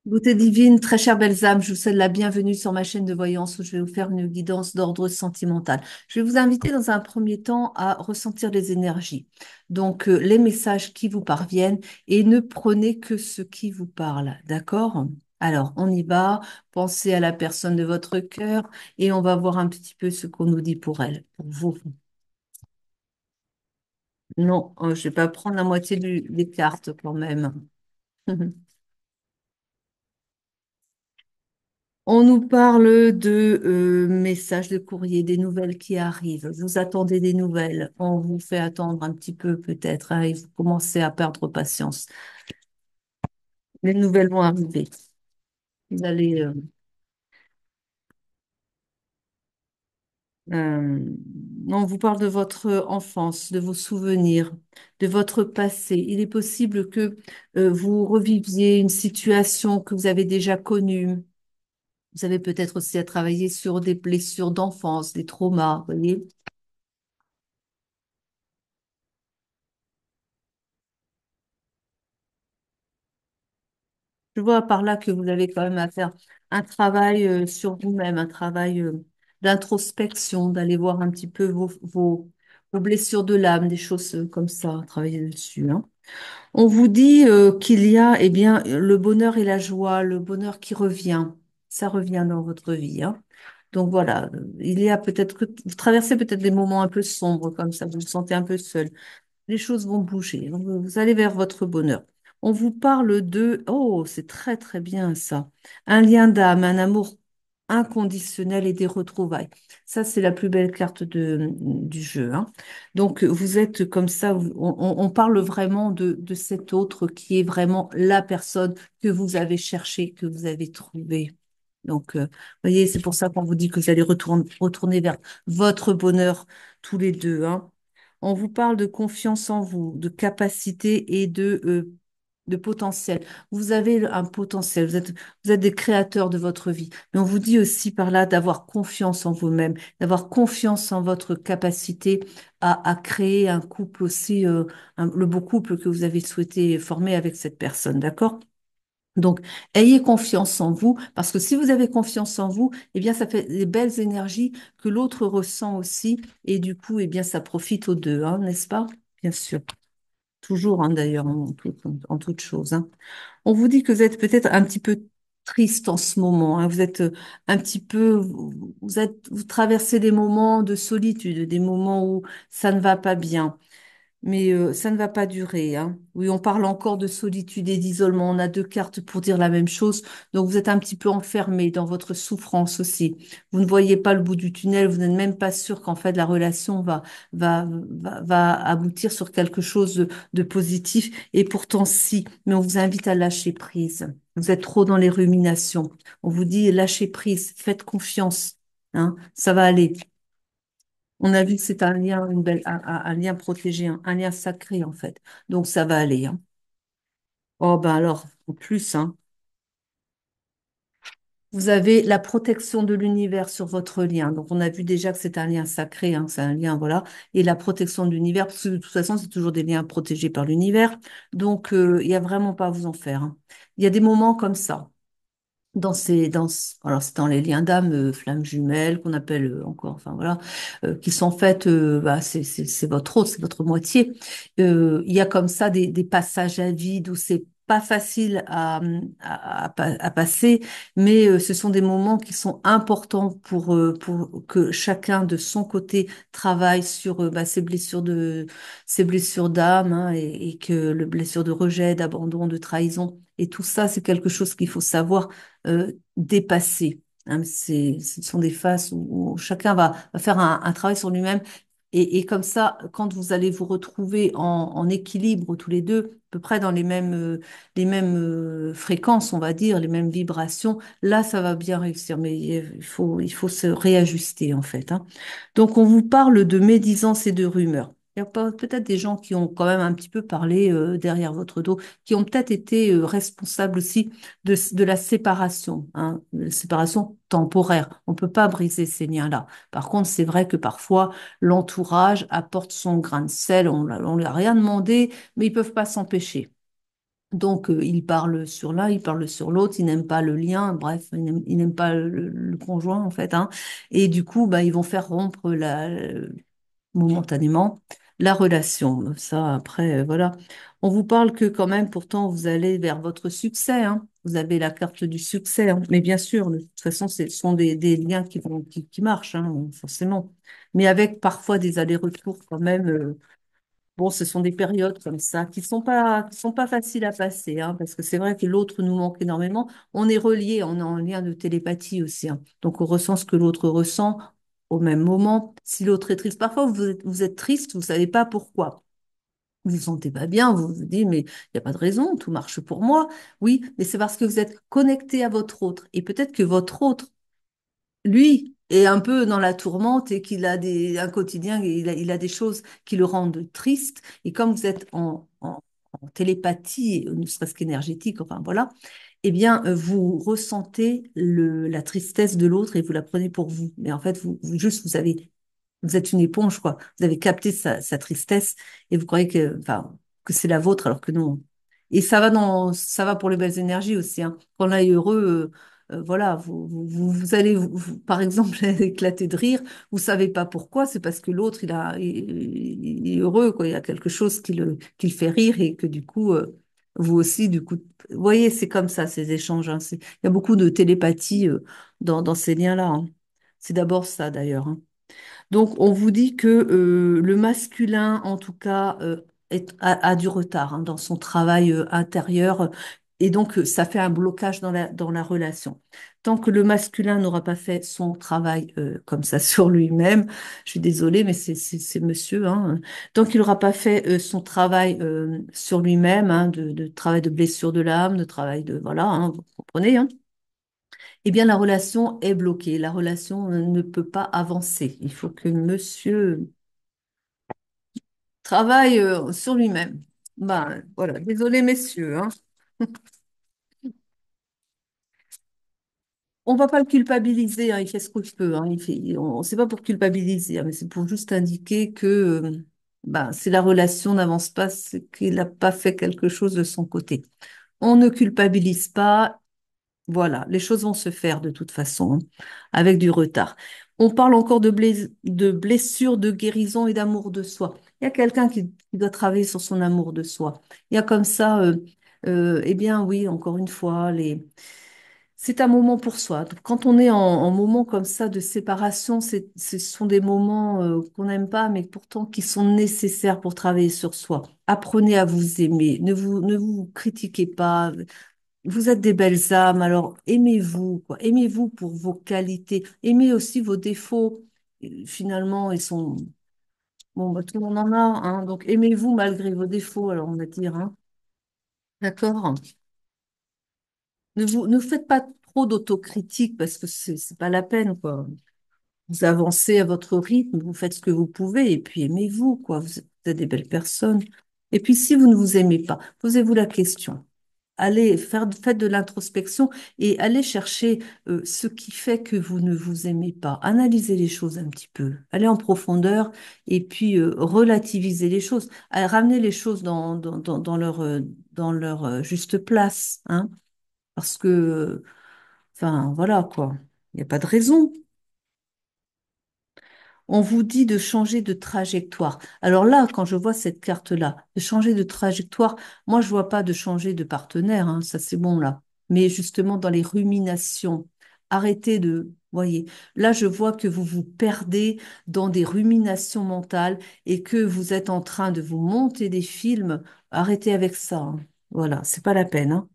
Beauté divine, très chère belles âmes, je vous souhaite la bienvenue sur ma chaîne de voyance où je vais vous faire une guidance d'ordre sentimental. Je vais vous inviter dans un premier temps à ressentir les énergies, donc les messages qui vous parviennent et ne prenez que ce qui vous parle, d'accord? Alors, on y va, pensez à la personne de votre cœur et on va voir un petit peu ce qu'on nous dit pour elle, pour vous. Non, je vais pas prendre la moitié des cartes quand même. On nous parle de messages de courrier, des nouvelles qui arrivent. Vous attendez des nouvelles. On vous fait attendre un petit peu peut-être, hein, et vous commencez à perdre patience. Les nouvelles vont arriver. Vous allez, euh, on vous parle de votre enfance, de vos souvenirs, de votre passé. Il est possible que vous reviviez une situation que vous avez déjà connue. Vous avez peut-être aussi à travailler sur des blessures d'enfance, des traumas, vous voyez. Je vois par là que vous avez quand même à faire un travail sur vous-même, un travail d'introspection, d'aller voir un petit peu vos blessures de l'âme, des choses comme ça, travailler dessus, hein. On vous dit qu'il y a, eh bien, le bonheur et la joie, le bonheur qui revient, ça revient dans votre vie, hein. Donc voilà, il y a peut-être que vous traversez peut-être des moments un peu sombres comme ça, vous vous sentez un peu seul, les choses vont bouger. Vous allez vers votre bonheur. On vous parle de, oh, c'est très très bien ça, un lien d'âme, un amour inconditionnel et des retrouvailles. Ça, c'est la plus belle carte du jeu, hein. Donc, vous êtes comme ça, on parle vraiment de cet autre qui est vraiment la personne que vous avez cherchée, que vous avez trouvée. Donc, vous voyez, c'est pour ça qu'on vous dit que vous allez retourner vers votre bonheur tous les deux, hein. On vous parle de confiance en vous, de capacité et de potentiel. Vous avez un potentiel, vous êtes des créateurs de votre vie. Mais on vous dit aussi par là d'avoir confiance en vous-même, d'avoir confiance en votre capacité à créer un couple aussi, le beau couple que vous avez souhaité former avec cette personne, d'accord? Donc, ayez confiance en vous, parce que si vous avez confiance en vous, eh bien, ça fait des belles énergies que l'autre ressent aussi, et du coup, eh bien, ça profite aux deux, hein, n'est-ce pas? Bien sûr, toujours, hein, d'ailleurs, en toute chose, hein. On vous dit que vous êtes peut-être un petit peu triste en ce moment, hein. Vous êtes un petit peu, vous traversez des moments de solitude, des moments où ça ne va pas bien. Mais ça ne va pas durer, hein. Oui, on parle encore de solitude et d'isolement. On a deux cartes pour dire la même chose. Donc vous êtes un petit peu enfermé dans votre souffrance aussi. Vous ne voyez pas le bout du tunnel. Vous n'êtes même pas sûr qu'en fait la relation va aboutir sur quelque chose de positif. Et pourtant si. Mais on vous invite à lâcher prise. Vous êtes trop dans les ruminations. On vous dit lâchez prise, faites confiance, hein. Ça va aller. On a vu que c'est un lien, un lien protégé, un lien sacré en fait. Donc ça va aller, hein. Oh ben alors, en plus, hein, vous avez la protection de l'univers sur votre lien. Donc on a vu déjà que c'est un lien sacré, hein, c'est un lien, voilà. Et la protection de l'univers, parce que de toute façon, c'est toujours des liens protégés par l'univers. Donc il y a vraiment pas à vous en faire, hein. Il y a des moments comme ça. Alors c'est dans les liens d'âme, flammes jumelles qu'on appelle encore, enfin voilà, qui sont faites, bah, c'est votre autre, c'est votre moitié. Il y a comme ça des passages à vide où c'est pas facile à passer, mais ce sont des moments qui sont importants pour que chacun de son côté travaille sur bah, ses blessures d'âme, hein, et que le blessure de rejet, d'abandon, de trahison. Et tout ça, c'est quelque chose qu'il faut savoir dépasser, hein. Ce sont des phases où chacun va faire un travail sur lui-même. Et comme ça, quand vous allez vous retrouver en équilibre tous les deux, à peu près dans les mêmes fréquences, on va dire, les mêmes vibrations, là, ça va bien réussir. Mais il faut se réajuster, en fait, hein. Donc, on vous parle de médisance et de rumeurs. Il y a peut-être des gens qui ont quand même un petit peu parlé derrière votre dos, qui ont peut-être été responsables aussi de la séparation, hein, la séparation temporaire. On ne peut pas briser ces liens-là. Par contre, c'est vrai que parfois, l'entourage apporte son grain de sel, on ne lui a rien demandé, mais ils peuvent pas s'empêcher. Donc, il parle sur l'un, il parle sur l'autre, il n'aime pas le lien, bref, il n'aime pas le conjoint, en fait, hein. Et du coup, bah, ils vont faire rompre momentanément la relation. Ça, après, voilà. On vous parle que quand même, pourtant, vous allez vers votre succès, hein. Vous avez la carte du succès, hein. Mais bien sûr, de toute façon, ce sont des liens qui marchent, hein, forcément. Mais avec parfois des allers-retours quand même. Bon, ce sont des périodes comme ça qui sont pas faciles à passer, hein, parce que c'est vrai que l'autre nous manque énormément. On est reliés, on est en lien de télépathie aussi, hein. Donc, on ressent ce que l'autre ressent au même moment. Si l'autre est triste, parfois vous êtes triste, vous savez pas pourquoi. Vous vous sentez pas bien, vous vous dites, mais il n'y a pas de raison, tout marche pour moi. Oui, mais c'est parce que vous êtes connecté à votre autre. Et peut-être que votre autre lui est un peu dans la tourmente et qu'il a un quotidien, il a des choses qui le rendent triste. Et comme vous êtes en télépathie, ne serait-ce qu'énergétique, enfin voilà, eh bien, vous ressentez la tristesse de l'autre et vous la prenez pour vous. Mais en fait, vous êtes une éponge, quoi. Vous avez capté sa tristesse et vous croyez enfin, que c'est la vôtre alors que non. Et ça va pour les belles énergies aussi, hein. Quand l'un est heureux, voilà, vous allez, par exemple, éclater de rire. Vous savez pas pourquoi. C'est parce que l'autre, il est heureux, quoi. Il y a quelque chose qui le fait rire et que du coup, vous aussi, du coup, vous voyez, c'est comme ça, ces échanges, hein. Il y a beaucoup de télépathie, dans ces liens-là, hein. C'est d'abord ça, d'ailleurs, hein. Donc, on vous dit que le masculin, en tout cas, a du retard, hein, dans son travail intérieur. Et donc, ça fait un blocage dans la relation. Tant que le masculin n'aura pas fait son travail comme ça sur lui-même, je suis désolée, mais c'est monsieur, hein, tant qu'il n'aura pas fait son travail sur lui-même, hein, de travail de blessure de l'âme, de travail de... Voilà, hein, vous comprenez, hein, eh bien, la relation est bloquée. La relation ne peut pas avancer. Il faut que monsieur travaille sur lui-même. Ben, voilà. Désolé, messieurs, hein. On va pas le culpabiliser, hein. Il fait ce qu'il peut, hein. C'est pas pour culpabiliser, hein, mais c'est pour juste indiquer que ben, si la relation n'avance pas, c'est qu'il n'a pas fait quelque chose de son côté. On ne culpabilise pas. Voilà, les choses vont se faire de toute façon, hein, avec du retard. On parle encore de blessures, de guérison et d'amour de soi. Il y a quelqu'un qui doit travailler sur son amour de soi. Il y a comme ça, eh bien oui, encore une fois, c'est un moment pour soi. Donc, quand on est en moment comme ça de séparation, ce sont des moments qu'on n'aime pas, mais pourtant qui sont nécessaires pour travailler sur soi. Apprenez à vous aimer. Ne vous critiquez pas. Vous êtes des belles âmes, alors aimez-vous, quoi. Aimez-vous pour vos qualités. Aimez aussi vos défauts. Finalement, ils sont... Bon, bah, tout le monde en a, hein. Donc aimez-vous malgré vos défauts, alors on va dire, hein. D'accord? Ne faites pas trop d'autocritique parce que c'est pas la peine, quoi. Vous avancez à votre rythme, vous faites ce que vous pouvez et puis aimez-vous, quoi. Vous êtes des belles personnes. Et puis si vous ne vous aimez pas, posez-vous la question. Faites de l'introspection et allez chercher ce qui fait que vous ne vous aimez pas. Analysez les choses un petit peu. Allez en profondeur et puis relativisez les choses. Ramenez les choses dans leur juste place, hein, parce que, enfin, voilà quoi. Il n'y a pas de raison. On vous dit de changer de trajectoire. Alors là, quand je vois cette carte-là, de changer de trajectoire, moi, je vois pas de changer de partenaire, hein, ça c'est bon là. Mais justement, dans les ruminations, arrêtez voyez, là, je vois que vous vous perdez dans des ruminations mentales et que vous êtes en train de vous monter des films. Arrêtez avec ça, hein. Voilà, c'est pas la peine, hein.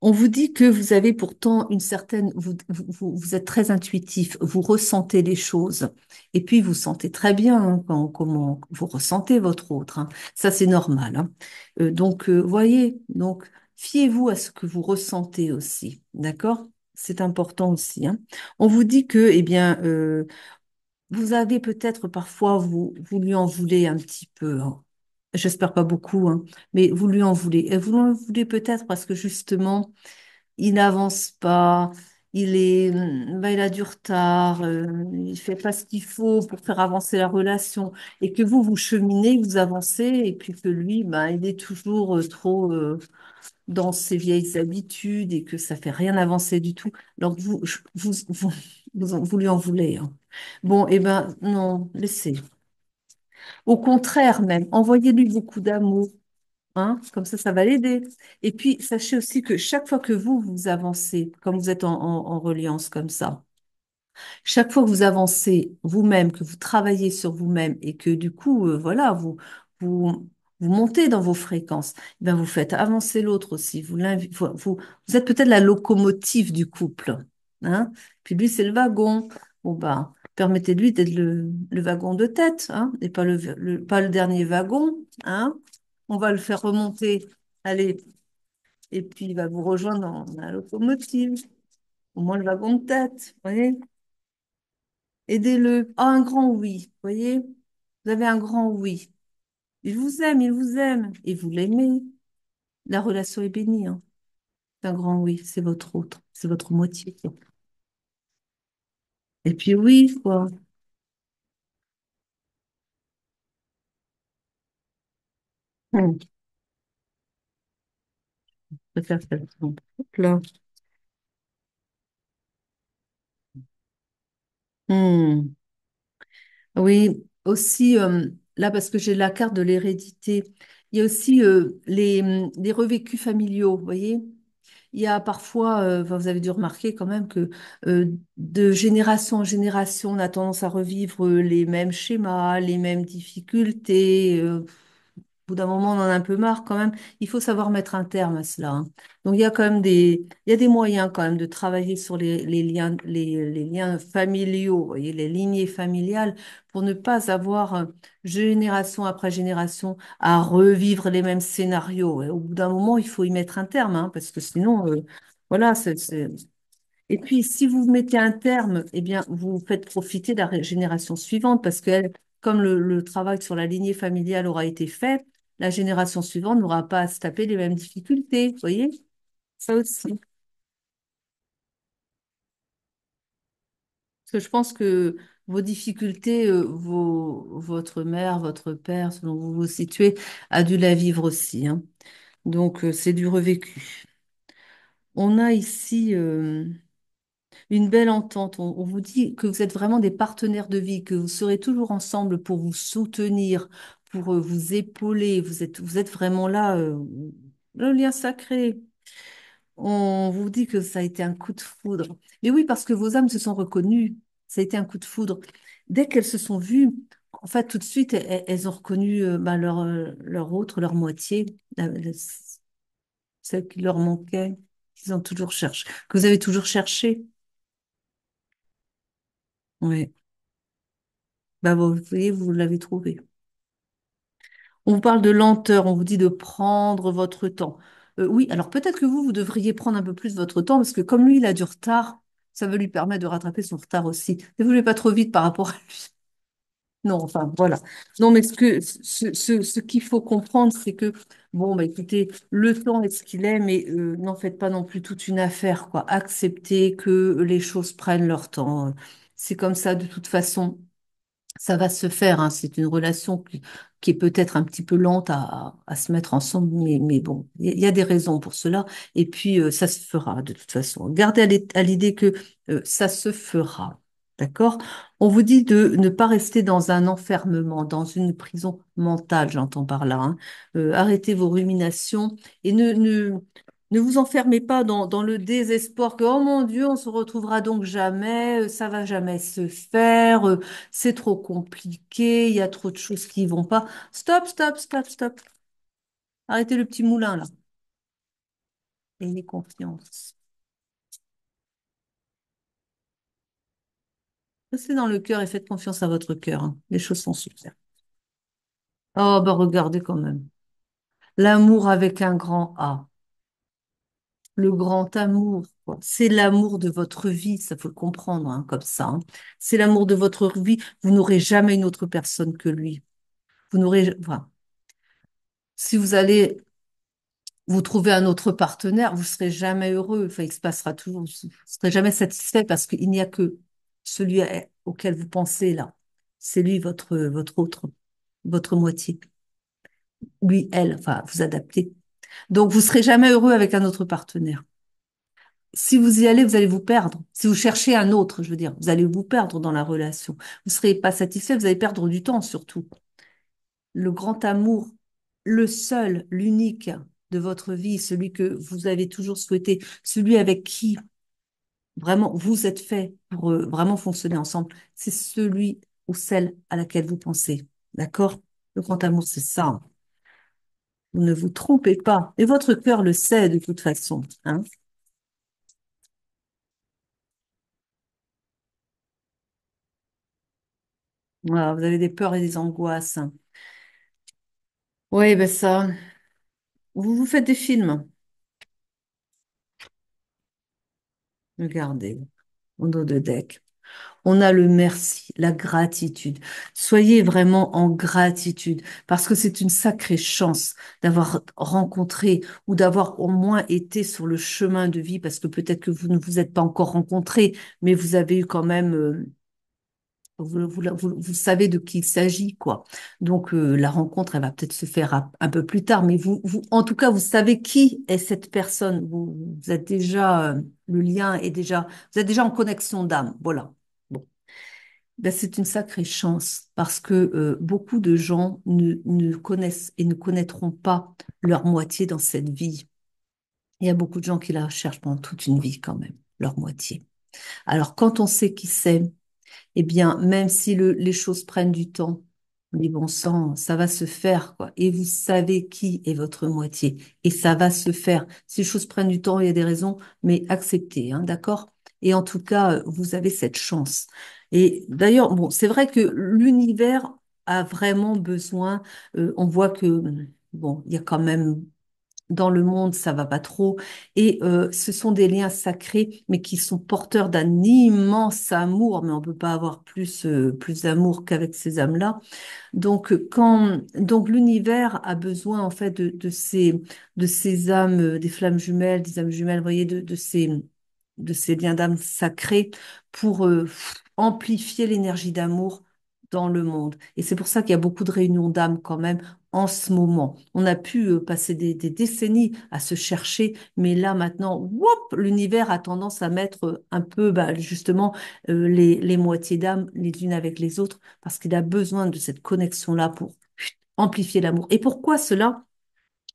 On vous dit que vous avez pourtant une certaine, vous êtes très intuitif, vous ressentez les choses, et puis vous sentez très bien, hein, comment vous ressentez votre autre, hein. Ça, c'est normal, hein. Donc, voyez, donc fiez-vous à ce que vous ressentez aussi, d'accord? C'est important aussi, hein. On vous dit que, eh bien, vous avez peut-être parfois, vous lui en voulez un petit peu, hein. J'espère pas beaucoup, hein, mais vous lui en voulez. Et vous lui en voulez peut-être parce que justement, il n'avance pas, il a du retard, il fait pas ce qu'il faut pour faire avancer la relation, et que vous cheminez, vous avancez, et puis que lui, ben, il est toujours trop dans ses vieilles habitudes et que ça fait rien avancer du tout. Alors que vous lui en voulez, hein. Bon, eh ben, non, laissez. Au contraire même, envoyez-lui beaucoup d'amour, hein, comme ça va l'aider. Et puis, sachez aussi que chaque fois que vous avancez, comme vous êtes en reliance comme ça, chaque fois que vous avancez vous-même, que vous travaillez sur vous-même et que du coup, voilà, vous, vous montez dans vos fréquences, eh ben vous faites avancer l'autre aussi. Vous êtes peut-être la locomotive du couple, hein. Puis lui, c'est le wagon. Bon, ben, permettez-lui d'être le wagon de tête, hein, et pas pas le dernier wagon, hein. On va le faire remonter. Allez. Et puis, il va vous rejoindre dans la locomotive. Au moins le wagon de tête, vous voyez. Aidez-le. Ah, un grand oui, vous voyez? Vous avez un grand oui. Il vous aime, et vous l'aimez. La relation est bénie, hein. C'est un grand oui, c'est votre autre, c'est votre moitié, quoi. Et puis oui, quoi. Je préfère faire ça. Hop là. Hmm. Oui, aussi, là, parce que j'ai la carte de l'hérédité, il y a aussi les revêcus familiaux, vous voyez? Il y a parfois, enfin, vous avez dû remarquer quand même que de génération en génération, on a tendance à revivre les mêmes schémas, les mêmes difficultés. Au bout d'un moment, on en a un peu marre quand même. Il faut savoir mettre un terme à cela, hein. Donc, il y a quand même il y a des moyens quand même de travailler sur les liens, les liens familiaux, vous voyez, les lignées familiales, pour ne pas avoir génération après génération à revivre les mêmes scénarios. Et au bout d'un moment, il faut y mettre un terme, hein, parce que sinon, voilà, et puis, si vous mettez un terme, eh bien, vous faites profiter de la génération suivante parce que, comme le travail sur la lignée familiale aura été fait, la génération suivante n'aura pas à se taper les mêmes difficultés. Vous voyez? Ça aussi. Parce que je pense que vos difficultés, votre mère, votre père, selon où vous vous situez, a dû la vivre aussi, hein. Donc, c'est du revécu. On a ici, une belle entente. On vous dit que vous êtes vraiment des partenaires de vie, que vous serez toujours ensemble pour vous soutenir, pour vous épauler. Vous êtes vraiment là, le lien sacré. On vous dit que ça a été un coup de foudre. Mais oui, parce que vos âmes se sont reconnues. Ça a été un coup de foudre. Dès qu'elles se sont vues, en fait, tout de suite, elles ont reconnu bah, leur autre, leur moitié, celle qui leur manquait, qu'ils ont toujours cherché, que vous avez toujours cherché. Oui. Bah, vous voyez, vous l'avez trouvé. On vous parle de lenteur, on vous dit de prendre votre temps. Oui, alors peut-être que vous devriez prendre un peu plus votre temps, parce que comme lui, il a du retard, ça va lui permettre de rattraper son retard aussi. Ne voulez pas trop vite par rapport à lui. Non, enfin, voilà. Non, mais ce qu'il faut comprendre, c'est que, bon, bah, écoutez, le temps est ce qu'il est, mais n'en faites pas non plus toute une affaire, quoi. Acceptez que les choses prennent leur temps. C'est comme ça, de toute façon. Ça va se faire, hein. C'est une relation qui est peut-être un petit peu lente à se mettre ensemble, mais bon, il y a des raisons pour cela. Et puis, ça se fera de toute façon. Gardez à l'idée que ça se fera. D'accord? On vous dit de ne pas rester dans un enfermement, dans une prison mentale, j'entends par là, hein. Arrêtez vos ruminations et ne vous enfermez pas dans le désespoir que, oh mon Dieu, on se retrouvera donc jamais, ça va jamais se faire. C'est trop compliqué, il y a trop de choses qui vont pas. Stop, stop, stop, stop. Arrêtez le petit moulin là. Ayez confiance. Restez dans le cœur et faites confiance à votre cœur, hein. Les choses sont super. Oh, bah regardez quand même. L'amour avec un grand A. Le grand amour, quoi. C'est l'amour de votre vie, ça faut le comprendre, hein, comme ça, hein. C'est l'amour de votre vie. Vous n'aurez jamais une autre personne que lui. Vous n'aurez, enfin, si vous allez Vous trouvez un autre partenaire, vous serez jamais heureux. Enfin, il se passera toujours, vous serez jamais satisfait parce qu'il n'y a que celui auquel vous pensez là. C'est lui votre autre, votre moitié. Lui, elle, enfin, vous adaptez. Donc, vous serez jamais heureux avec un autre partenaire. Si vous y allez, vous allez vous perdre. Si vous cherchez un autre, je veux dire, vous allez vous perdre dans la relation. Vous ne serez pas satisfait, vous allez perdre du temps surtout. Le grand amour, le seul, l'unique de votre vie, celui que vous avez toujours souhaité, celui avec qui vraiment vous êtes fait pour vraiment fonctionner ensemble, c'est celui ou celle à laquelle vous pensez. D'accord? Le grand amour, c'est ça, hein. Vous ne vous trompez pas. Et votre cœur le sait de toute façon, hein. Voilà, vous avez des peurs et des angoisses, hein. Oui, ben ça, vous vous faites des films. Regardez, au dos de deck. On a le merci, la gratitude. Soyez vraiment en gratitude parce que c'est une sacrée chance d'avoir rencontré ou d'avoir au moins été sur le chemin de vie parce que peut-être que vous ne vous êtes pas encore rencontrés, mais vous avez eu quand même, vous savez de qui il s'agit, quoi. Donc la rencontre, elle va peut-être se faire un peu plus tard, mais en tout cas, vous savez qui est cette personne. Vous êtes déjà, le lien est déjà, vous êtes déjà en connexion d'âme. Voilà. Bon. Ben, c'est une sacrée chance parce que beaucoup de gens ne connaissent et ne connaîtront pas leur moitié dans cette vie. Il y a beaucoup de gens qui la cherchent pendant toute une vie quand même, leur moitié. Alors quand on sait qui c'est, eh bien, même si les choses prennent du temps, mais bon sang, ça va se faire, quoi. Et vous savez qui est votre moitié. Et ça va se faire. Si les choses prennent du temps, il y a des raisons, mais acceptez, hein, d'accord? Et en tout cas, vous avez cette chance. Et d'ailleurs, bon, c'est vrai que l'univers a vraiment besoin, on voit que, bon, il y a quand même dans le monde, ça va pas trop. Et ce sont des liens sacrés, mais qui sont porteurs d'un immense amour. Mais on peut pas avoir plus d'amour qu'avec ces âmes-là. Donc, donc l'univers a besoin en fait de ces âmes, des flammes jumelles, des âmes jumelles, vous voyez, de ces liens d'âme sacrés pour amplifier l'énergie d'amour dans le monde. Et c'est pour ça qu'il y a beaucoup de réunions d'âmes quand même en ce moment. On a pu passer des décennies à se chercher, mais là maintenant, whoop, l'univers a tendance à mettre un peu bah, justement les moitiés d'âme les unes avec les autres parce qu'il a besoin de cette connexion-là pour amplifier l'amour. Et pourquoi cela?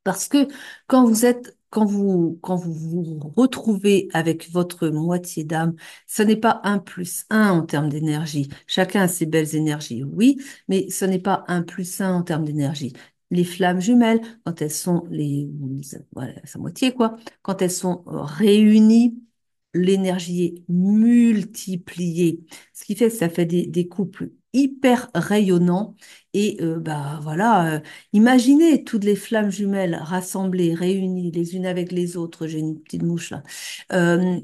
Parce que quand vous vous retrouvez avec votre moitié d'âme, ce n'est pas un plus un en termes d'énergie. Chacun a ses belles énergies, oui, mais ce n'est pas un plus un en termes d'énergie. Les flammes jumelles, quand elles sont voilà, sa moitié, quoi, quand elles sont réunies, l'énergie est multipliée. Ce qui fait que ça fait des couples hyper rayonnants. Et bah voilà, imaginez toutes les flammes jumelles rassemblées, réunies les unes avec les autres, j'ai une petite mouche là, euh,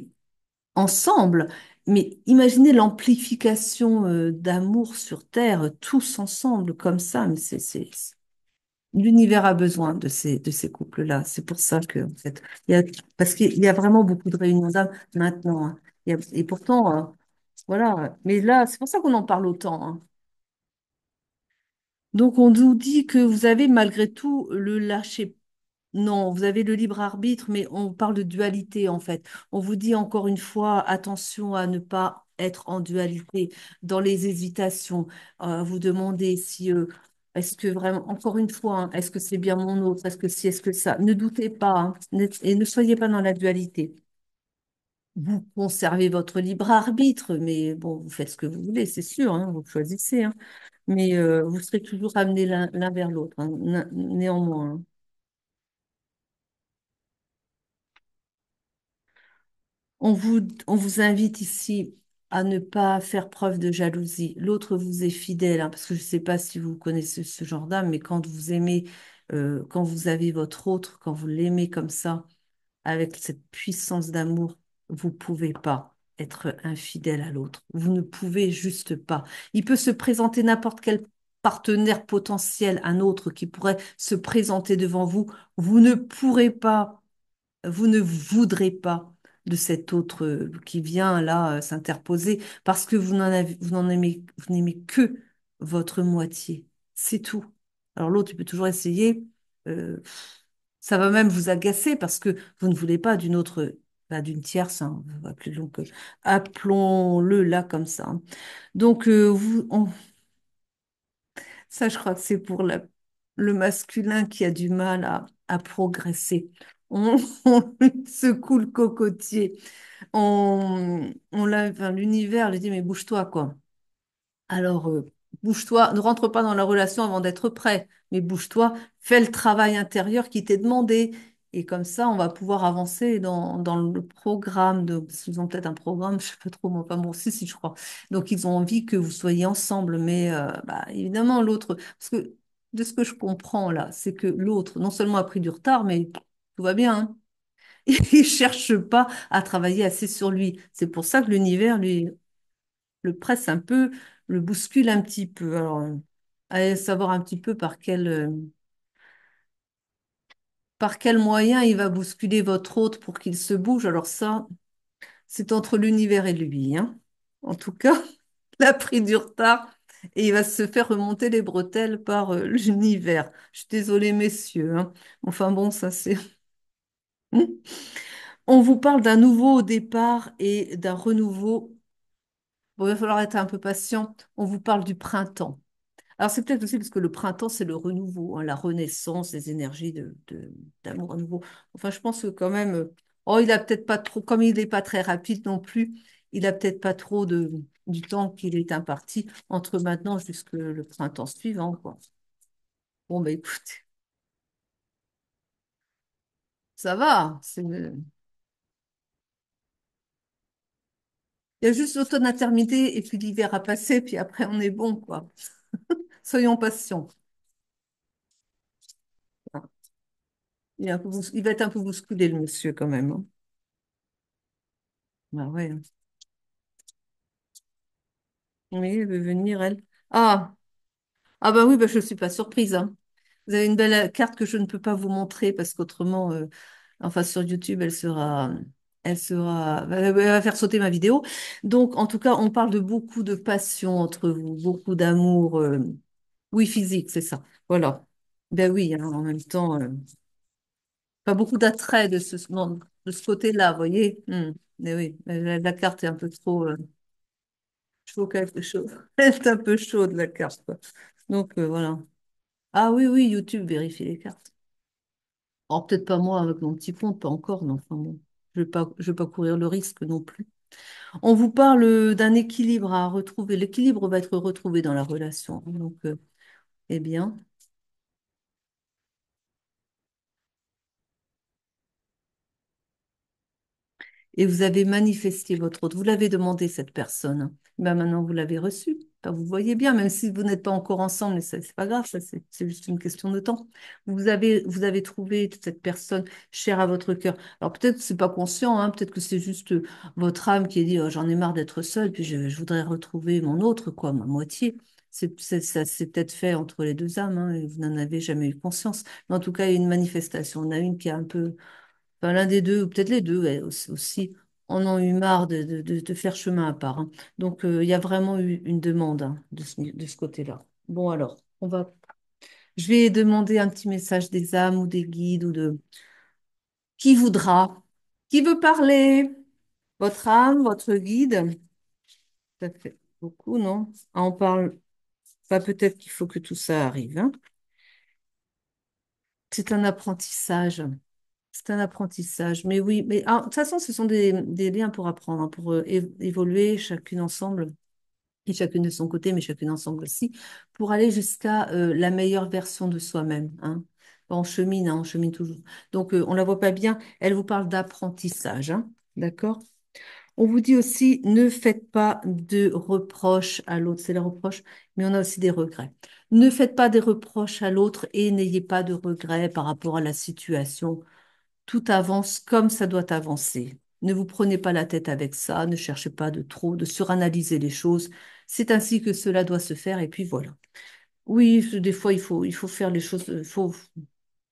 ensemble. Mais imaginez l'amplification d'amour sur Terre, tous ensemble comme ça. Mais l'univers a besoin de ces couples-là. C'est pour ça que, en fait, parce qu'il y a vraiment beaucoup de réunions d'âmes maintenant, hein. Et pourtant, voilà. Mais là, c'est pour ça qu'on en parle autant, hein. Donc, on nous dit que vous avez malgré tout le lâcher. Non, vous avez le libre arbitre, mais on parle de dualité en fait. On vous dit encore une fois, attention à ne pas être en dualité dans les hésitations. Vous demandez si, est-ce que vraiment, encore une fois, hein, est-ce que c'est bien mon autre, est-ce que si, est-ce que ça. Ne doutez pas, hein, et ne soyez pas dans la dualité. Vous conservez votre libre arbitre, mais bon, vous faites ce que vous voulez, c'est sûr, hein, vous choisissez, hein. Mais vous serez toujours amenés l'un vers l'autre, hein, néanmoins, hein. On vous invite ici à ne pas faire preuve de jalousie. L'autre vous est fidèle, hein, parce que je ne sais pas si vous connaissez ce genre d'âme, mais quand vous aimez, quand vous avez votre autre, quand vous l'aimez comme ça, avec cette puissance d'amour, vous pouvez pas être infidèle à l'autre. Vous ne pouvez juste pas. Il peut se présenter n'importe quel. partenaire potentiel, un autre qui pourrait se présenter devant vous, vous ne pourrez pas, vous ne voudrez pas de cet autre qui vient là s'interposer parce que vous n'en aimez, vous n'aimez que votre moitié. C'est tout. Alors l'autre, il peut toujours essayer. euh, Ça va même vous agacer parce que vous ne voulez pas d'une autre, bah, d'une tierce, hein, appelons-le là comme ça, hein. Donc, ça, je crois que c'est pour le masculin qui a du mal à progresser. On lui secoue le cocotier. Enfin, l'univers lui dit, mais bouge-toi, quoi. Alors, bouge-toi, ne rentre pas dans la relation avant d'être prêt, mais bouge-toi, fais le travail intérieur qui t'est demandé. Et comme ça, on va pouvoir avancer dans le programme parce qu'ils ont peut-être un programme, je sais pas trop, mais enfin bon, si, je crois. Donc, ils ont envie que vous soyez ensemble, mais bah, évidemment, l'autre, parce que de ce que je comprends là, c'est que l'autre, non seulement a pris du retard, mais tout va bien, hein. Il cherche pas à travailler assez sur lui. C'est pour ça que l'univers, lui, le presse un peu, le bouscule un petit peu. Alors, allez savoir un petit peu par quel moyen il va bousculer votre hôte pour qu'il se bouge. Alors ça, c'est entre l'univers et lui, hein. En tout cas, il a pris du retard et il va se faire remonter les bretelles par l'univers. Je suis désolée, messieurs, hein. Enfin bon, ça c'est... On vous parle d'un nouveau départ et d'un renouveau. Bon, il va falloir être un peu patient. On vous parle du printemps. Alors, c'est peut-être aussi parce que le printemps, c'est le renouveau, hein, la renaissance des énergies d'amour à nouveau. Enfin, je pense que quand même, oh, il a peut-être pas trop, comme il n'est pas très rapide non plus, il a peut-être pas trop du temps qu'il est imparti entre maintenant jusqu'au le printemps suivant, quoi. Bon, ben écoutez, ça va. Il y a juste l'automne intermédiaire et puis l'hiver à passer, puis après, on est bon, quoi. Soyons patients. Il va être un peu bousculé, le monsieur, quand même, hein. Bah ouais. Oui, elle veut venir, elle. Ah, ah bah oui, bah je ne suis pas surprise, hein. Vous avez une belle carte que je ne peux pas vous montrer parce qu'autrement, enfin sur YouTube, elle va faire sauter ma vidéo. Donc, en tout cas, on parle de beaucoup de passion entre vous, beaucoup d'amour, oui, physique, c'est ça. Voilà. Ben oui, hein, en même temps, pas beaucoup d'attrait non, de ce côté-là, vous voyez. Mais oui, la carte est un peu trop chaud quelque chose. Elle est un peu chaude, la carte, quoi. Donc, voilà. Ah oui, oui, YouTube vérifie les cartes. Alors peut-être pas moi avec mon petit compte, pas encore, mais enfin bon, je vais pas courir le risque non plus. On vous parle d'un équilibre à retrouver. L'équilibre va être retrouvé dans la relation. Donc, eh bien, et vous avez manifesté votre autre. Vous l'avez demandé, cette personne, hein. Ben maintenant, vous l'avez reçue. Ben, vous voyez bien, même si vous n'êtes pas encore ensemble, mais c'est pas grave, ça, c'est juste une question de temps. Vous avez trouvé cette personne chère à votre cœur. Alors peut-être que c'est pas conscient, hein, peut-être que c'est juste votre âme qui a dit, oh, j'en ai marre d'être seule, puis je voudrais retrouver mon autre, quoi, ma moitié. Ça s'est peut-être fait entre les deux âmes, hein, et vous n'en avez jamais eu conscience. Mais en tout cas, il y a une manifestation. On a une qui a un peu enfin, l'un des deux, ou peut-être les deux ouais, aussi, en ont eu marre de faire chemin à part, hein. Donc, il y a vraiment eu une demande, hein, de ce côté-là. Bon, alors, je vais demander un petit message des âmes ou des guides ou de qui voudra. Qui veut parler? Votre âme, votre guide? Ça fait beaucoup, non? Ah, on parle. Pas peut-être qu'il faut que tout ça arrive, hein. C'est un apprentissage. C'est un apprentissage. Mais oui, mais de toute façon, ce sont des liens pour apprendre, hein, pour évoluer chacune ensemble, et chacune de son côté, mais chacune ensemble aussi, pour aller jusqu'à la meilleure version de soi-même, hein. Hein, on chemine toujours. Donc, on la voit pas bien. Elle vous parle d'apprentissage, hein. D'accord? On vous dit aussi, ne faites pas de reproches à l'autre. C'est les reproches, mais on a aussi des regrets. Ne faites pas des reproches à l'autre et n'ayez pas de regrets par rapport à la situation. Tout avance comme ça doit avancer. Ne vous prenez pas la tête avec ça, ne cherchez pas de trop, de suranalyser les choses. C'est ainsi que cela doit se faire et puis voilà. Oui, des fois, il faut faire les choses, faut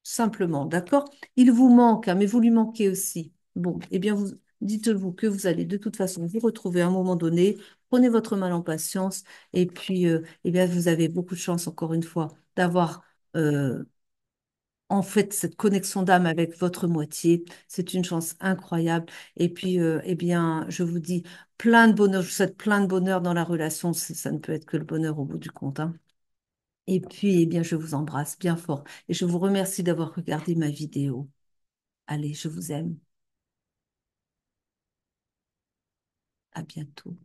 simplement, d'accord? Il vous manque, hein, mais vous lui manquez aussi. Bon, eh bien, vous dites-vous que vous allez de toute façon vous retrouver à un moment donné. Prenez votre mal en patience et puis, eh bien, vous avez beaucoup de chance, encore une fois, d'avoir euh, en fait cette connexion d'âme avec votre moitié. C'est une chance incroyable. Et puis, eh bien, je vous dis plein de bonheur. Je vous souhaite plein de bonheur dans la relation. Ça ne peut être que le bonheur au bout du compte, hein. Et puis, eh bien, je vous embrasse bien fort et je vous remercie d'avoir regardé ma vidéo. Allez, je vous aime. À bientôt.